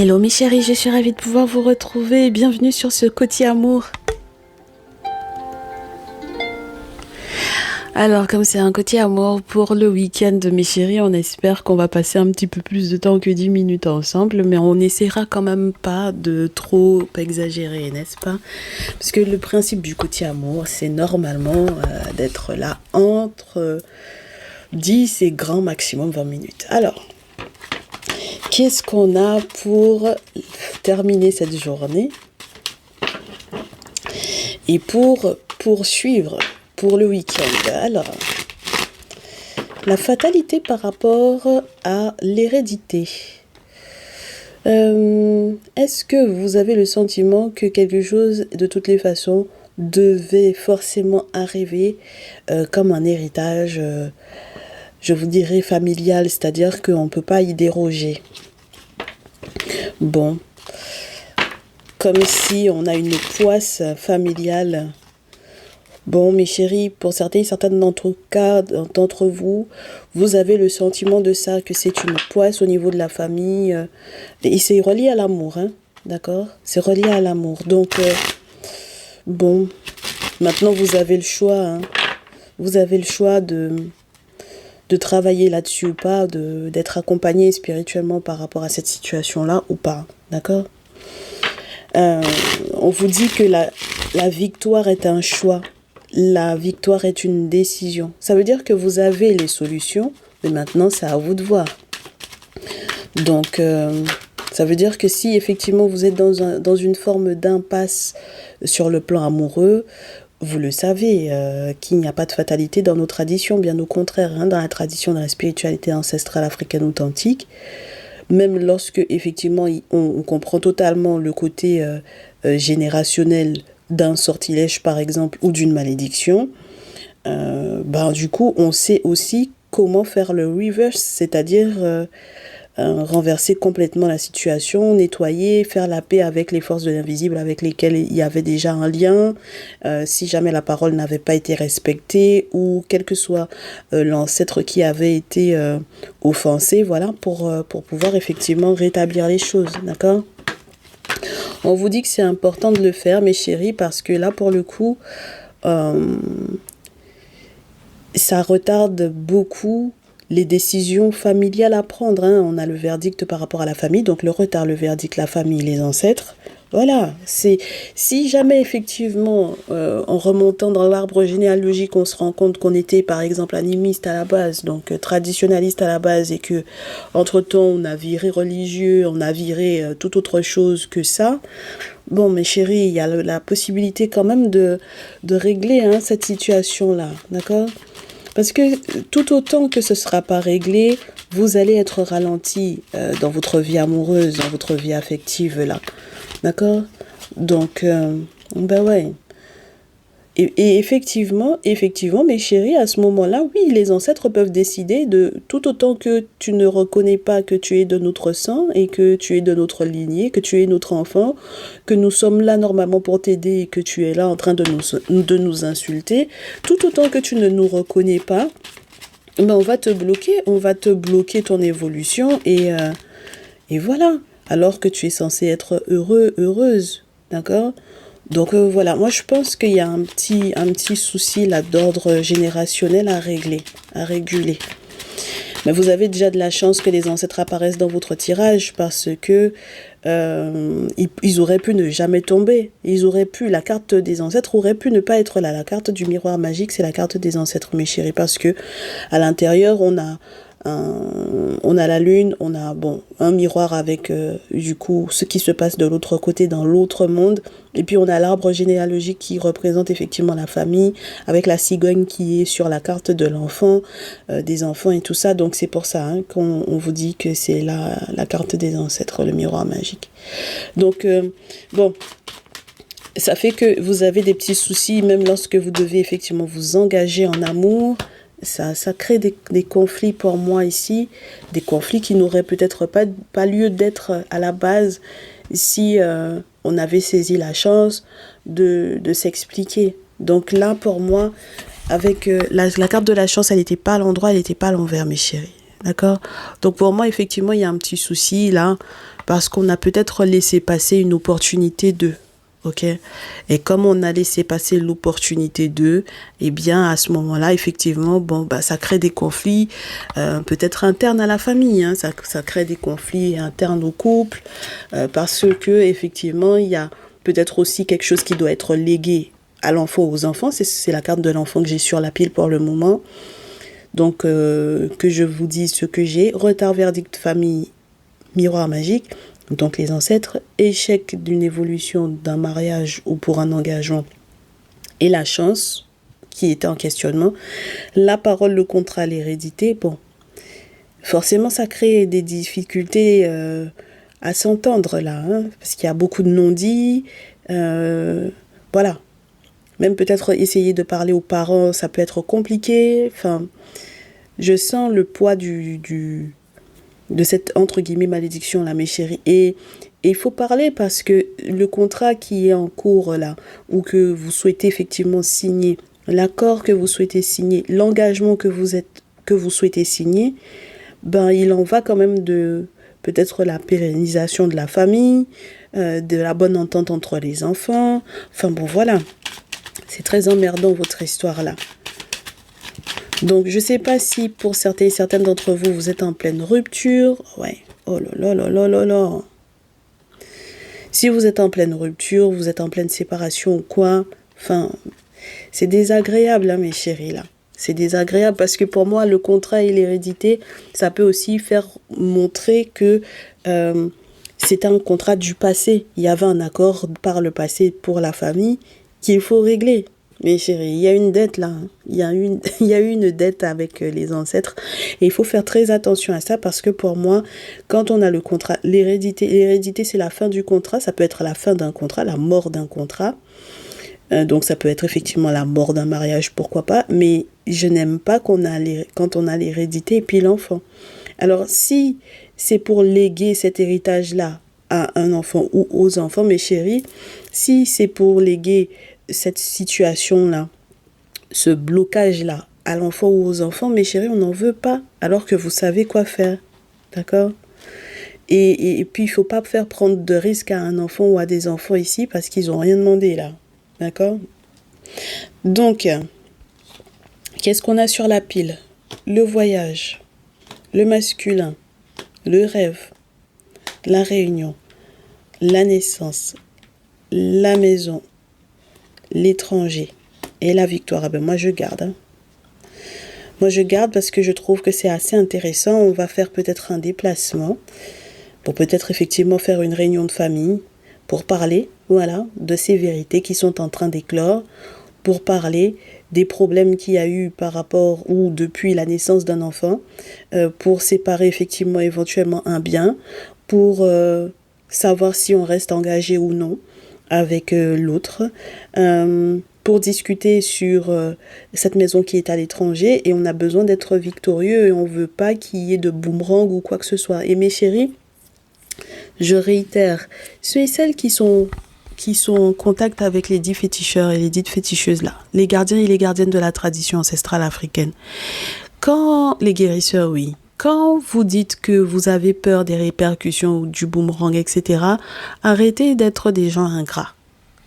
Hello mes chéris, je suis ravie de pouvoir vous retrouver. Bienvenue sur ce Côté Amour. Alors comme c'est un Côté Amour pour le week-end mes chéris, on espère qu'on va passer un petit peu plus de temps que 10 minutes ensemble, mais on essaiera quand même pas de trop exagérer, n'est-ce pas? Parce que le principe du Côté Amour, c'est normalement d'être là entre 10 et grand maximum 20 minutes. Alors, qu'est-ce qu'on a pour terminer cette journée et pour poursuivre pour le week-end? Alors, la fatalité par rapport à l'hérédité. Est-ce que vous avez le sentiment que quelque chose, de toutes les façons, devait forcément arriver comme un héritage, je vous dirais familial, c'est-à-dire qu'on ne peut pas y déroger? Bon, comme si on a une poisse familiale. Bon, mes chéris, pour certaines d'entre vous, vous avez le sentiment de ça, que c'est une poisse au niveau de la famille. Et c'est relié à l'amour, hein, d'accord? C'est relié à l'amour. Donc, bon, maintenant vous avez le choix, hein. Vous avez le choix de travailler là-dessus ou pas, d'être accompagné spirituellement par rapport à cette situation-là ou pas, d'accord? On vous dit que la victoire est un choix. La victoire est une décision. Ça veut dire que vous avez les solutions, mais maintenant c'est à vous de voir. Donc, ça veut dire que si effectivement vous êtes dans une forme d'impasse sur le plan amoureux, vous le savez, qu'il n'y a pas de fatalité dans nos traditions, bien au contraire, hein, dans la tradition de la spiritualité ancestrale africaine authentique. Même lorsque effectivement on comprend totalement le côté générationnel d'un sortilège par exemple ou d'une malédiction, du coup on sait aussi comment faire le reverse, c'est-à-dire renverser complètement la situation, nettoyer, faire la paix avec les forces de l'invisible avec lesquelles il y avait déjà un lien, si jamais la parole n'avait pas été respectée ou quel que soit l'ancêtre qui avait été offensé, voilà, pour pouvoir effectivement rétablir les choses, d'accord? On vous dit que c'est important de le faire, mes chéris, parce que là, pour le coup, ça retarde beaucoup les décisions familiales à prendre, hein. On a le verdict par rapport à la famille, donc le retard, le verdict, la famille, les ancêtres. Voilà, si jamais effectivement, en remontant dans l'arbre généalogique, on se rend compte qu'on était par exemple animiste à la base, donc traditionnaliste à la base, et que entre-temps on a viré religieux, on a viré toute autre chose que ça, bon mes chéris, il y a la possibilité quand même de régler, hein, cette situation-là, d'accord? Parce que tout autant que ce ne sera pas réglé, vous allez être ralenti dans votre vie amoureuse, dans votre vie affective là. D'accord? Donc, ouais. Et effectivement, mes chéris, à ce moment-là, oui, les ancêtres peuvent décider de, tout autant que tu ne reconnais pas que tu es de notre sang et que tu es de notre lignée, que tu es notre enfant, que nous sommes là normalement pour t'aider et que tu es là en train de nous insulter, tout autant que tu ne nous reconnais pas, on va te bloquer ton évolution et voilà, alors que tu es censé être heureux, heureuse, d'accord? Donc voilà, moi je pense qu'il y a un petit souci là d'ordre générationnel à régler, à réguler. Mais vous avez déjà de la chance que les ancêtres apparaissent dans votre tirage parce que ils auraient pu ne jamais tomber. La carte des ancêtres aurait pu ne pas être là. La carte du miroir magique, c'est la carte des ancêtres, mes chéris, parce que à l'intérieur, on a la lune, on a un miroir avec du coup ce qui se passe de l'autre côté dans l'autre monde, et puis on a l'arbre généalogique qui représente effectivement la famille avec la cigogne qui est sur la carte de l'enfant, des enfants et tout ça. Donc c'est pour ça, hein, qu'on vous dit que c'est la carte des ancêtres, le miroir magique. Donc ça fait que vous avez des petits soucis même lorsque vous devez effectivement vous engager en amour. Ça crée des conflits pour moi ici, des conflits qui n'auraient peut-être pas lieu d'être à la base si on avait saisi la chance de s'expliquer. Donc là, pour moi, avec la carte de la chance, elle n'était pas à l'endroit, elle n'était pas à l'envers, mes chéris. D'accord? Donc pour moi, effectivement, il y a un petit souci là, parce qu'on a peut-être laissé passer une opportunité de. Ok? Et comme on a laissé passer l'opportunité de, eh bien, à ce moment-là, effectivement, bon, bah, ça crée des conflits, peut-être internes à la famille, hein, ça crée des conflits internes au couple, parce que, effectivement, il y a peut-être aussi quelque chose qui doit être légué à l'enfant, aux enfants. C'est la carte de l'enfant que j'ai sur la pile pour le moment. Donc, que je vous dise ce que j'ai. Retard, verdict, famille, miroir magique. Donc, les ancêtres, échec d'une évolution d'un mariage ou pour un engagement. Et la chance, qui était en questionnement. La parole, le contrat, l'hérédité. Bon, forcément, ça crée des difficultés à s'entendre là. Hein, parce qu'il y a beaucoup de non-dits. Voilà. Même peut-être essayer de parler aux parents, ça peut être compliqué. Enfin, je sens le poids de cette, entre guillemets, malédiction là, mes chéris. Et il faut parler parce que le contrat qui est en cours là, ou que vous souhaitez effectivement signer, l'accord que vous souhaitez signer, l'engagement que vous souhaitez signer, ben il en va quand même de peut-être la pérennisation de la famille, de la bonne entente entre les enfants. Enfin bon, voilà. C'est très emmerdant votre histoire là. Donc, je ne sais pas si pour certains et certaines d'entre vous, vous êtes en pleine rupture. Ouais. Oh là là là là là là. Si vous êtes en pleine rupture, vous êtes en pleine séparation ou quoi, enfin, c'est désagréable, hein, mes chéris, là. C'est désagréable parce que pour moi, le contrat et l'hérédité, ça peut aussi faire montrer que c'est un contrat du passé. Il y avait un accord par le passé pour la famille qu'il faut régler. Mais chérie, il y a une dette là. Hein. Il y a eu une dette avec les ancêtres. Et il faut faire très attention à ça parce que pour moi, quand on a le contrat, l'hérédité c'est la fin du contrat. Ça peut être la fin d'un contrat, la mort d'un contrat. Donc ça peut être effectivement la mort d'un mariage, pourquoi pas. Mais je n'aime pas quand on a l'hérédité et puis l'enfant. Alors si c'est pour léguer cet héritage-là à un enfant ou aux enfants, mes chéris, si c'est pour léguer cette situation-là, ce blocage-là, à l'enfant ou aux enfants, mes chéris, on n'en veut pas, alors que vous savez quoi faire, d'accord ? Et puis, il ne faut pas faire prendre de risques à un enfant ou à des enfants ici, parce qu'ils n'ont rien demandé, là, d'accord ? Donc, qu'est-ce qu'on a sur la pile ? Le voyage, le masculin, le rêve, la réunion, la naissance, la maison, l'étranger et la victoire. Ah ben moi je garde. Hein. Moi je garde parce que je trouve que c'est assez intéressant. On va faire peut-être un déplacement pour peut-être effectivement faire une réunion de famille pour parler, voilà, de ces vérités qui sont en train d'éclore, pour parler des problèmes qu'il y a eu par rapport ou depuis la naissance d'un enfant, pour séparer effectivement éventuellement un bien, pour savoir si on reste engagé ou non avec l'autre, pour discuter sur cette maison qui est à l'étranger et on a besoin d'être victorieux et on ne veut pas qu'il y ait de boomerang ou quoi que ce soit. Et mes chéris, je réitère, ceux et celles qui sont en contact avec les dits féticheurs et les dites féticheuses là, les gardiens et les gardiennes de la tradition ancestrale africaine, quand les guérisseurs, oui, quand vous dites que vous avez peur des répercussions ou du boomerang, etc., arrêtez d'être des gens ingrats.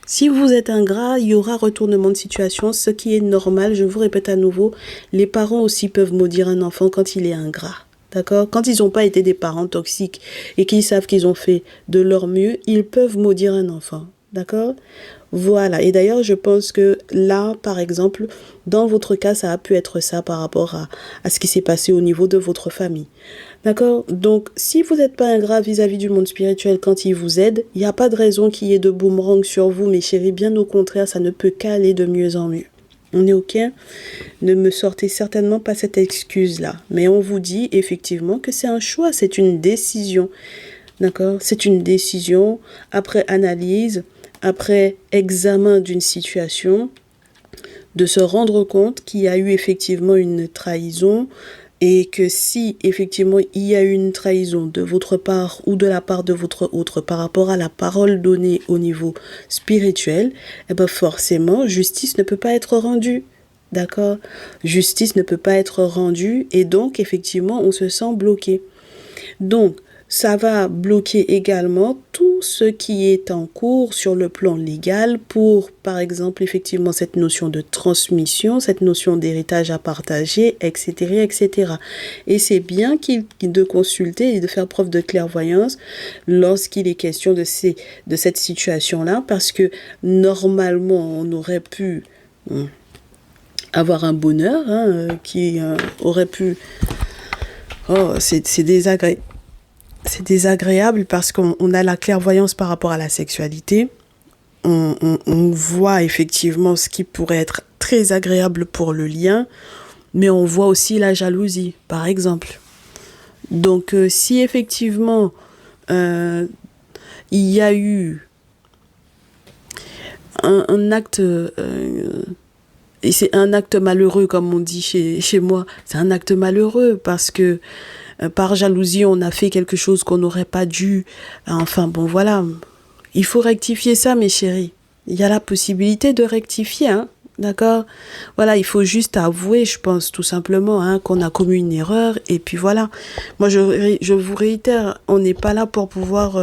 Si vous êtes ingrat, il y aura retournement de situation, ce qui est normal. Je vous répète à nouveau, les parents aussi peuvent maudire un enfant quand il est ingrat. D'accord ? Quand ils n'ont pas été des parents toxiques et qu'ils savent qu'ils ont fait de leur mieux, ils peuvent maudire un enfant. D'accord ? Voilà. Et d'ailleurs, je pense que là, par exemple, dans votre cas, ça a pu être ça par rapport à ce qui s'est passé au niveau de votre famille. D'accord ? Donc, si vous n'êtes pas ingrat vis-à-vis du monde spirituel quand il vous aide, il n'y a pas de raison qu'il y ait de boomerang sur vous, mes chéris. Bien au contraire, ça ne peut qu'aller de mieux en mieux. On est OK ? Ne me sortez certainement pas cette excuse-là. Mais on vous dit effectivement que c'est un choix, c'est une décision. D'accord ? C'est une décision après analyse, après examen d'une situation, de se rendre compte qu'il y a eu effectivement une trahison et que si effectivement il y a eu une trahison de votre part ou de la part de votre autre par rapport à la parole donnée au niveau spirituel, eh ben forcément justice ne peut pas être rendue. D'accord? Justice ne peut pas être rendue et donc, effectivement, on se sent bloqué. Donc, ça va bloquer également tout ce qui est en cours sur le plan légal pour, par exemple, effectivement, cette notion de transmission, cette notion d'héritage à partager, etc., etc. Et c'est bien de consulter et de faire preuve de clairvoyance lorsqu'il est question de cette situation-là, parce que normalement, on aurait pu avoir un bonheur qui aurait pu... Oh, c'est désagréable. C'est désagréable parce qu'on a la clairvoyance par rapport à la sexualité. On voit effectivement ce qui pourrait être très agréable pour le lien, mais on voit aussi la jalousie, par exemple. Donc, si effectivement il y a eu un acte, et c'est un acte malheureux, comme on dit chez moi, c'est un acte malheureux parce que par jalousie, on a fait quelque chose qu'on n'aurait pas dû. Enfin, bon, voilà. Il faut rectifier ça, mes chéris. Il y a la possibilité de rectifier, hein. D'accord? Voilà, il faut juste avouer, je pense, tout simplement, qu'on a commis une erreur. Et puis voilà. Moi, je vous réitère, on n'est pas là pour pouvoir...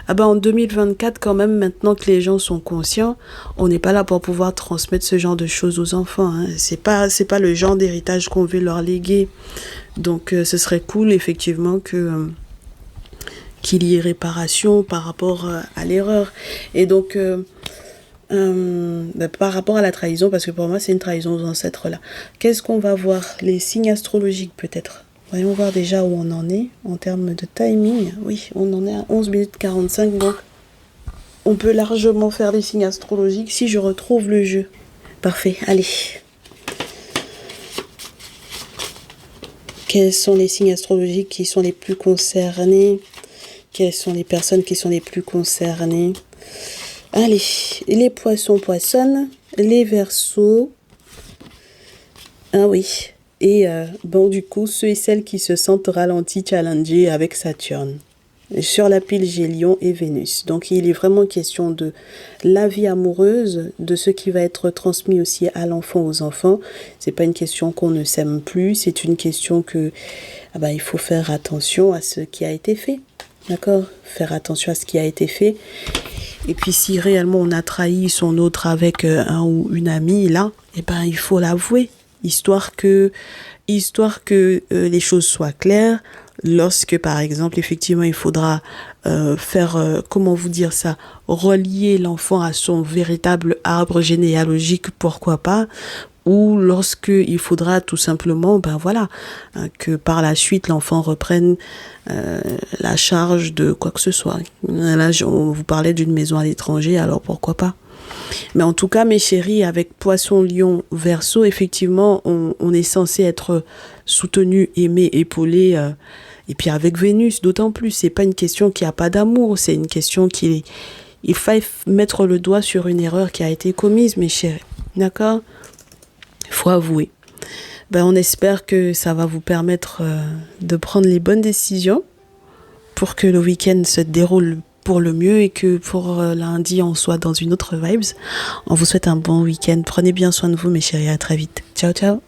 en 2024, quand même, maintenant que les gens sont conscients, on n'est pas là pour pouvoir transmettre ce genre de choses aux enfants. C'est pas le genre d'héritage qu'on veut leur léguer. Donc, ce serait cool, effectivement, qu'il y ait réparation par rapport à l'erreur. Et donc, par rapport à la trahison, parce que pour moi, c'est une trahison aux ancêtres, là. Qu'est-ce qu'on va voir? Les signes astrologiques, peut-être. Voyons voir déjà où on en est, en termes de timing. Oui, on en est à 11 minutes 45, donc on peut largement faire des signes astrologiques si je retrouve le jeu. Parfait, allez. Quels sont les signes astrologiques qui sont les plus concernés? Quelles sont les personnes qui sont les plus concernées? Allez, les poissons poissonnent, les Verseaux. Ah oui. Et du coup, ceux et celles qui se sentent ralentis, challengés avec Saturne. Sur la pile, j'ai Lion et Vénus. Donc, il est vraiment question de la vie amoureuse, de ce qui va être transmis aussi à l'enfant, aux enfants. C'est pas une question qu'on ne s'aime plus, c'est une question que il faut faire attention à ce qui a été fait. D'accord? Faire attention à ce qui a été fait. Et puis, si réellement on a trahi son autre avec un ou une amie, là, il faut l'avouer. Histoire que les choses soient claires. Lorsque, par exemple, effectivement, il faudra faire, comment vous dire ça, relier l'enfant à son véritable arbre généalogique, pourquoi pas, ou lorsque il faudra tout simplement, que par la suite, l'enfant reprenne la charge de quoi que ce soit. Là, on vous parlait d'une maison à l'étranger, alors pourquoi pas. Mais en tout cas, mes chéris, avec Poisson, Lion, Verseau, effectivement, on est censé être soutenu, aimé, épaulé. Et puis avec Vénus, d'autant plus, c'est pas une question qui a pas d'amour, c'est une question il faut mettre le doigt sur une erreur qui a été commise, mes chéris. D'accord? Il faut avouer. On espère que ça va vous permettre de prendre les bonnes décisions pour que le week-end se déroule pour le mieux et que pour lundi, on soit dans une autre vibes. On vous souhaite un bon week-end. Prenez bien soin de vous, mes chéris. À très vite. Ciao, ciao.